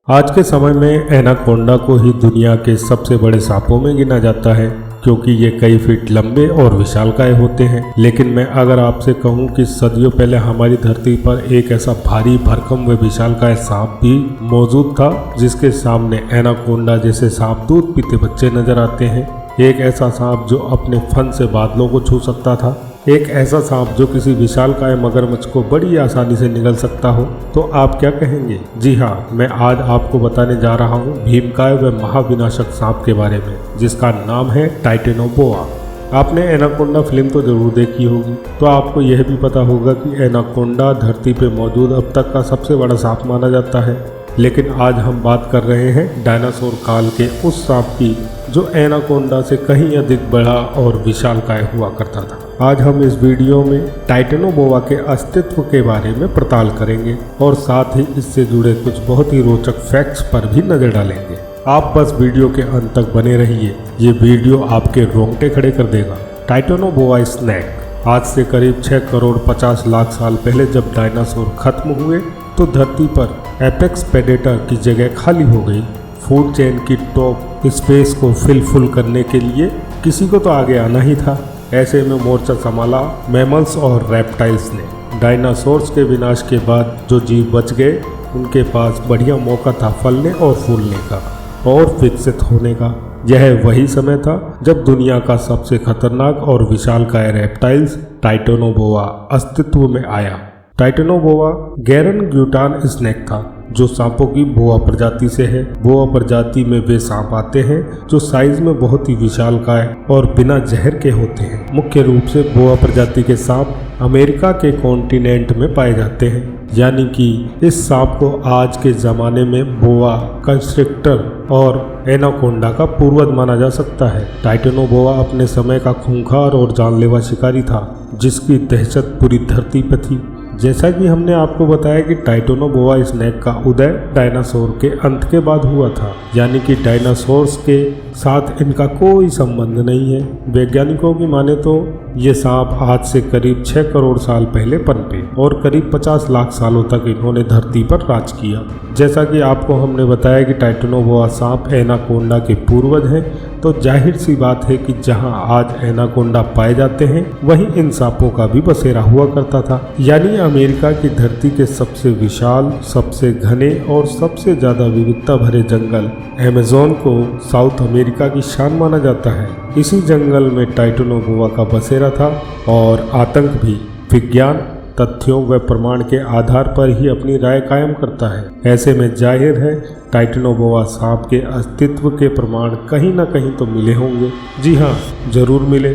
आज के समय में एनाकोंडा को ही दुनिया के सबसे बड़े सांपों में गिना जाता है क्योंकि ये कई फीट लंबे और विशालकाय होते हैं। लेकिन मैं अगर आपसे कहूं कि सदियों पहले हमारी धरती पर एक ऐसा भारी भरकम व विशालकाय सांप भी मौजूद था जिसके सामने एनाकोंडा जैसे सांप दूध पीते बच्चे नजर आते हैं। एक ऐसा सांप जो अपने फन से बादलों को छू सकता था, एक ऐसा सांप जो किसी विशालकाय मगरमच्छ को बड़ी आसानी से निगल सकता हो। तो आप क्या कहेंगे? जी हाँ, मैं आज आपको बताने जा रहा हूँ भीमकाय व महाविनाशक सांप के बारे में जिसका नाम है टाइटेनोबोआ। आपने एनाकोंडा फिल्म तो जरूर देखी होगी, तो आपको यह भी पता होगा कि एनाकोंडा धरती पे मौजूद अब तक का सबसे बड़ा सांप माना जाता है। लेकिन आज हम बात कर रहे हैं डायनासोर काल के उस सांप की जो एनाकोंडा से कहीं अधिक बड़ा और विशालकाय हुआ करता था। आज हम इस वीडियो में टाइटेनोबोआ के अस्तित्व के बारे में पड़ताल करेंगे और साथ ही इससे जुड़े कुछ बहुत ही रोचक फैक्ट्स पर भी नजर डालेंगे। आप बस वीडियो के अंत तक बने रहिए, ये वीडियो आपके रोंगटे खड़े कर देगा। Titanoboa snake. आज से करीब 6 करोड़ 50 लाख साल पहले जब डायनासोर खत्म हुए तो धरती पर एपेक्स प्रेडेटर की जगह खाली हो गई। फूड चेन की टॉप स्पेस को फुल करने के लिए किसी को तो आगे आना ही था। ऐसे में मोर्चा संभाला मैमल्स और रेप्टाइल्स ने। डायनासोर्स के विनाश के बाद जो जीव बच गए उनके पास बढ़िया मौका था फलने और फूलने का और विकसित होने का। यह वही समय था जब दुनिया का सबसे खतरनाक और विशालकाय रेप्टाइल्स टाइटेनोबोआ अस्तित्व में आया। टाइटेनोबोआ गैरन ग्यूटान स्नेक था जो सांपों की बोआ प्रजाति से है। बोआ प्रजाति में वे सांप आते हैं जो साइज में बहुत ही विशालकाय और बिना जहर के होते हैं। मुख्य रूप से बोआ प्रजाति के सांप अमेरिका के कॉन्टिनेंट में पाए जाते हैं, यानी कि इस सांप को आज के ज़माने में बोआ कंस्ट्रिक्टर और एनाकोंडा का पूर्वज माना जा सकता है। टाइटेनोबोआ अपने समय का खूंखार और जानलेवा शिकारी था जिसकी दहशत पूरी धरती पर थी। जैसा कि हमने आपको बताया कि टाइटेनोबोआ स्नेक का उदय डायनासोर के अंत के बाद हुआ था, यानी कि डायनासोर्स के साथ इनका कोई संबंध नहीं है। वैज्ञानिकों की माने तो ये सांप आज से करीब 6 करोड़ साल पहले पनपे और करीब 50 लाख सालों तक इन्होंने धरती पर राज किया। जैसा कि आपको हमने बताया कि टाइटेनोबोआ सांप एनाकोंडा के पूर्वज हैं, तो जाहिर सी बात है कि जहां आज एनाकोंडा पाए जाते हैं वहीं इन सांपों का भी बसेरा हुआ करता था। यानी अमेरिका की धरती के सबसे विशाल, सबसे घने और सबसे ज्यादा विविधता भरे जंगल अमेज़न को साउथ अमेरिका की शान माना जाता है। इसी जंगल में टाइटेनोबोआ का बसेरा था और आतंक भी विज्ञान तथ्यों व प्रमाण के आधार पर ही अपनी राय कायम करता है। ऐसे में जाहिर है टाइटेनोबोआ सांप के अस्तित्व के प्रमाण कहीं ना कहीं तो मिले होंगे। जी हाँ, जरूर मिले।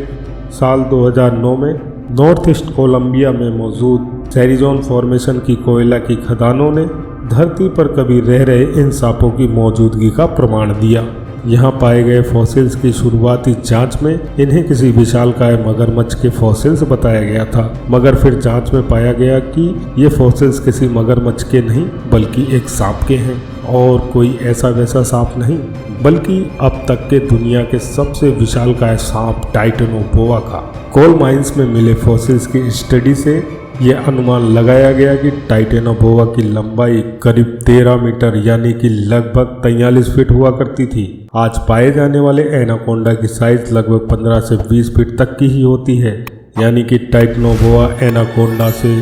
साल 2009 में नॉर्थ ईस्ट कोलंबिया में मौजूद सेरिज़ोन फॉर्मेशन की कोयला की खदानों ने धरती पर कभी रह रहे इन सांपों की मौजूदगी का प्रमाण दिया। यहाँ पाए गए फॉसिल्स की शुरुआती जांच में इन्हें किसी विशालकाय मगरमच्छ के फॉसिल्स बताया गया था, मगर फिर जांच में पाया गया कि ये फॉसिल्स किसी मगरमच्छ के नहीं बल्कि एक सांप के हैं और कोई ऐसा वैसा सांप नहीं बल्कि अब तक के दुनिया के सबसे विशालकाय सांप टाइटेनोबोआ का। कोल माइंस में मिले फॉसिल्स की स्टडी से यह अनुमान लगाया गया कि टाइटेनोबोआ की लंबाई करीब 13 मीटर यानी कि लगभग 43 फीट हुआ करती थी। आज पाए जाने वाले एनाकोंडा की साइज लगभग 15 से 20 फीट तक की ही होती है, यानी कि टाइटेनोबोआ एनाकोंडा से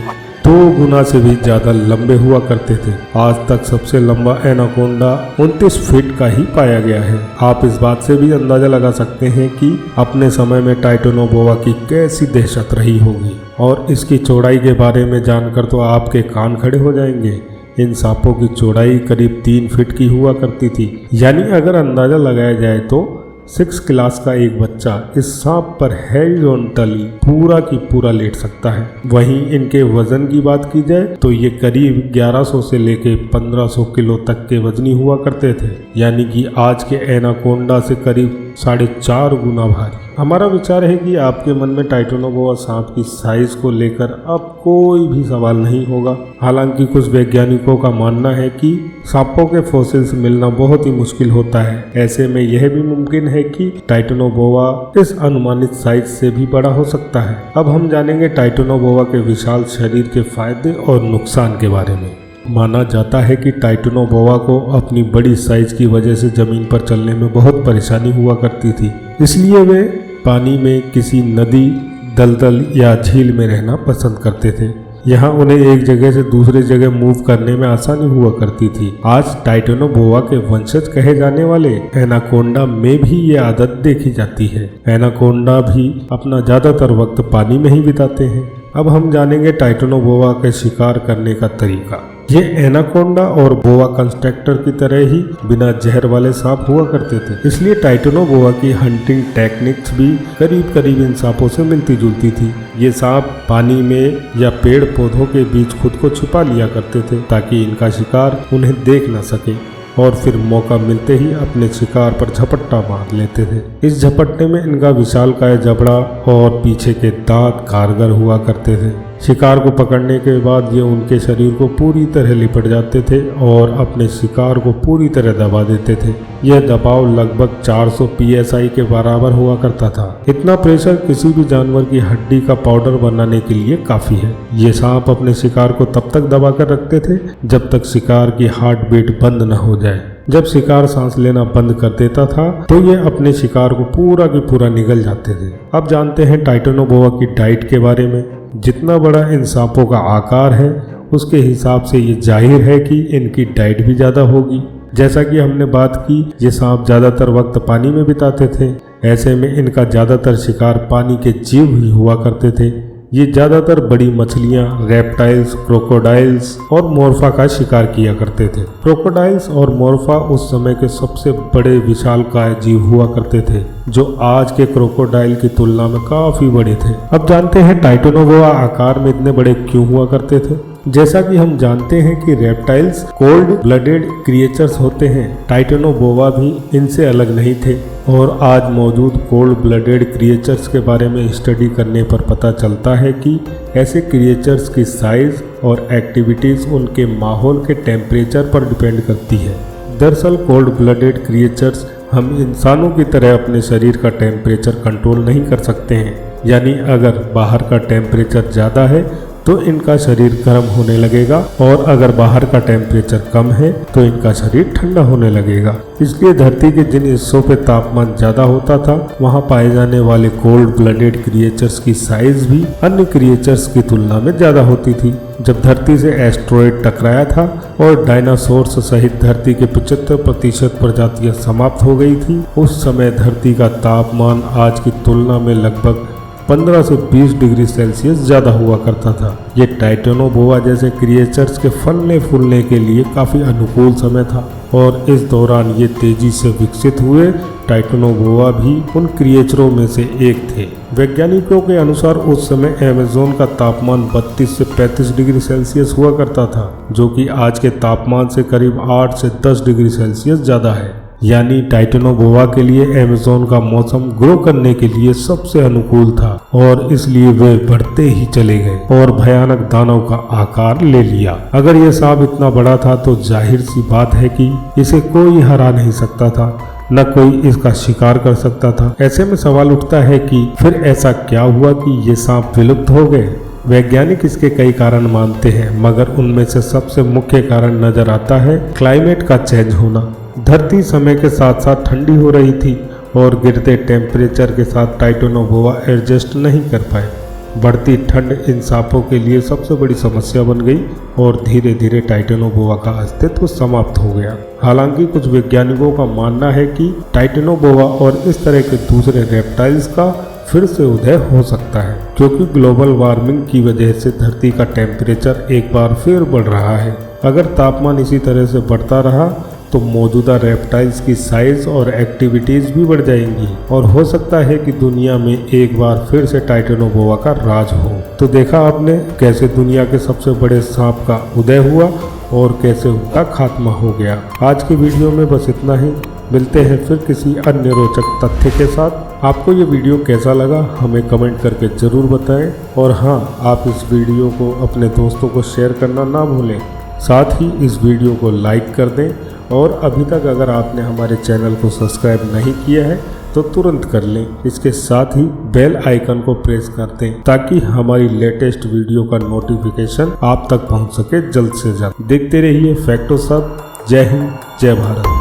2 गुना से भी ज्यादा लंबे हुआ करते थे। आज तक सबसे लंबा एनाकोंडा 29 फीट का ही पाया गया है। आप इस बात से भी अंदाजा लगा सकते हैं कि अपने समय में टाइटेनोबोआ की कैसी दहशत रही होगी। और इसकी चौड़ाई के बारे में जानकर तो आपके कान खड़े हो जाएंगे। इन सांपों की चौड़ाई करीब 3 फीट की हुआ करती थी, यानी अगर अंदाजा लगाया जाए तो 6 क्लास का एक बच्चा इस सांप पर हॉरिजॉन्टली पूरा की पूरा लेट सकता है। वहीं इनके वजन की बात की जाए तो ये करीब 1100 से लेके 1500 किलो तक के वजनी हुआ करते थे, यानी कि आज के एनाकोंडा से करीब 4.5 गुना भारी। हमारा विचार है कि आपके मन में टाइटेनोबोआ सांप की साइज को लेकर अब कोई भी सवाल नहीं होगा। हालांकि कुछ वैज्ञानिकों का मानना है कि सांपों के फॉसिल्स मिलना बहुत ही मुश्किल होता है। ऐसे में यह भी मुमकिन है कि टाइटेनोबोआ इस अनुमानित साइज से भी बड़ा हो सकता है। अब हम जानेंगे टाइटेनोबोआ के विशाल शरीर के फायदे और नुकसान के बारे में। माना जाता है कि टाइटैनोबोआ को अपनी बड़ी साइज की वजह से जमीन पर चलने में बहुत परेशानी हुआ करती थी, इसलिए वे पानी में किसी नदी, दलदल या झील में रहना पसंद करते थे। यहाँ उन्हें एक जगह से दूसरे जगह मूव करने में आसानी हुआ करती थी। आज टाइटैनोबोआ के वंशज कहे जाने वाले एनाकोंडा में भी ये आदत देखी जाती है। एनाकोंडा भी अपना ज्यादातर वक्त पानी में ही बिताते हैं। अब हम जानेंगे टाइटैनोबोआ के शिकार करने का तरीका। ये एनाकोंडा और बोआ कंस्ट्रक्टर की तरह ही बिना जहर वाले सांप हुआ करते थे, इसलिए टाइटैनोबोआ की हंटिंग टेक्निक्स भी करीब करीब इन सांपों से मिलती जुलती थी। ये सांप पानी में या पेड़ पौधों के बीच खुद को छिपा लिया करते थे ताकि इनका शिकार उन्हें देख न सके, और फिर मौका मिलते ही अपने शिकार पर झपट्टा मार लेते थे। इस झपट्टे में इनका विशालकाय जबड़ा और पीछे के दांत कारगर हुआ करते थे। शिकार को पकड़ने के बाद ये उनके शरीर को पूरी तरह लिपट जाते थे और अपने शिकार को पूरी तरह दबा देते थे। यह दबाव लगभग 400 psi के बराबर हुआ करता था। इतना प्रेशर किसी भी जानवर की हड्डी का पाउडर बनाने के लिए काफी है। ये सांप अपने शिकार को तब तक दबा कर रखते थे जब तक शिकार की हार्ट बीट बंद न हो जाए। जब शिकार सांस लेना बंद कर देता था तो ये अपने शिकार को पूरा की पूरा निगल जाते थे। अब जानते हैं टाइटैनोबोआ की डाइट के बारे में। जितना बड़ा इन सांपों का आकार है उसके हिसाब से ये जाहिर है कि इनकी डाइट भी ज़्यादा होगी। जैसा कि हमने बात की, ये सांप ज़्यादातर वक्त पानी में बिताते थे। ऐसे में इनका ज़्यादातर शिकार पानी के जीव ही हुआ करते थे। ये ज़्यादातर बड़ी मछलियाँ, रेप्टाइल्स, क्रोकोडाइल्स और मोर्फा का शिकार किया करते थे। क्रोकोडाइल्स और मोर्फा उस समय के सबसे बड़े विशालकाय जीव हुआ करते थे, जो आज के क्रोकोडाइल की तुलना में काफी बड़े थे। अब जानते हैं टाइटैनोबोआ आकार में इतने बड़े क्यों हुआ करते थे। जैसा कि हम जानते हैं कि रेप्टाइल्स कोल्ड ब्लडेड क्रिएचर्स होते हैं, टाइटैनोबोआ भी इनसे अलग नहीं थे। और आज मौजूद कोल्ड ब्लडेड क्रिएचर्स के बारे में स्टडी करने पर पता चलता है कि ऐसे क्रिएचर्स की साइज और एक्टिविटीज उनके माहौल के टेम्परेचर पर डिपेंड करती है। दरअसल कोल्ड ब्लडेड क्रिएचर्स हम इंसानों की तरह अपने शरीर का टेम्परेचर कंट्रोल नहीं कर सकते हैं। यानी अगर बाहर का टेम्परेचर ज़्यादा है तो इनका शरीर गर्म होने लगेगा, और अगर बाहर का टेम्परेचर कम है तो इनका शरीर ठंडा होने लगेगा। इसलिए धरती के जिन हिस्सों पे तापमान ज़्यादा होता था वहाँ पाए जाने वाले कोल्ड ब्लडेड क्रिएचर्स की साइज भी अन्य क्रिएचर्स की तुलना में ज़्यादा होती थी। जब धरती से एस्ट्रॉयड टकराया था और डायनासोर्स सहित धरती के 75% प्रजातियां समाप्त हो गई थी, उस समय धरती का तापमान आज की तुलना में लगभग 15 से 20 डिग्री सेल्सियस ज़्यादा हुआ करता था। ये टाइटैनोबोआ जैसे क्रिएचर्स के फलने फूलने के लिए काफ़ी अनुकूल समय था, और इस दौरान ये तेजी से विकसित हुए। टाइटैनोबोआ भी उन क्रिएचरों में से एक थे। वैज्ञानिकों के अनुसार उस समय अमेज़न का तापमान 32 से 35 डिग्री सेल्सियस हुआ करता था, जो कि आज के तापमान से करीब 8 से 10 डिग्री सेल्सियस ज़्यादा है। यानी टाइटैनोबोआ के लिए अमेज़न का मौसम ग्रो करने के लिए सबसे अनुकूल था, और इसलिए वे बढ़ते ही चले गए और भयानक दानव का आकार ले लिया। अगर यह सांप इतना बड़ा था तो जाहिर सी बात है कि इसे कोई हरा नहीं सकता था, न कोई इसका शिकार कर सकता था। ऐसे में सवाल उठता है कि फिर ऐसा क्या हुआ कि ये सांप विलुप्त हो गए। वैज्ञानिक इसके कई कारण मानते हैं, मगर उनमें से सबसे मुख्य कारण नजर आता है क्लाइमेट का चेंज होना। धरती समय के साथ साथ ठंडी हो रही थी और गिरते टेम्परेचर के साथ टाइटैनोबोआ एडजस्ट नहीं कर पाए। बढ़ती ठंड इन सांपों के लिए सबसे बड़ी समस्या बन गई और धीरे धीरे टाइटैनोबोआ का अस्तित्व समाप्त हो गया। हालांकि कुछ वैज्ञानिकों का मानना है कि टाइटैनोबोआ और इस तरह के दूसरे रेप्टाइल्स का फिर से उदय हो सकता है, क्योंकि ग्लोबल वार्मिंग की वजह से धरती का टेम्परेचर एक बार फिर बढ़ रहा है। अगर तापमान इसी तरह से बढ़ता रहा तो मौजूदा रेप्टाइल्स की साइज और एक्टिविटीज भी बढ़ जाएंगी, और हो सकता है कि दुनिया में एक बार फिर से टाइटैनोबोआ का राज हो। तो देखा आपने कैसे दुनिया के सबसे बड़े सांप का उदय हुआ और कैसे उनका खात्मा हो गया। आज की वीडियो में बस इतना ही। मिलते हैं फिर किसी अन्य रोचक तथ्य के साथ। आपको ये वीडियो कैसा लगा हमें कमेंट करके ज़रूर बताएं, और हाँ, आप इस वीडियो को अपने दोस्तों को शेयर करना ना भूलें। साथ ही इस वीडियो को लाइक कर दें, और अभी तक अगर आपने हमारे चैनल को सब्सक्राइब नहीं किया है तो तुरंत कर लें। इसके साथ ही बेल आइकन को प्रेस कर दें ताकि हमारी लेटेस्ट वीडियो का नोटिफिकेशन आप तक पहुंच सके जल्द से जल्द। देखते रहिए फैक्टो सब। जय हिंद, जय भारत।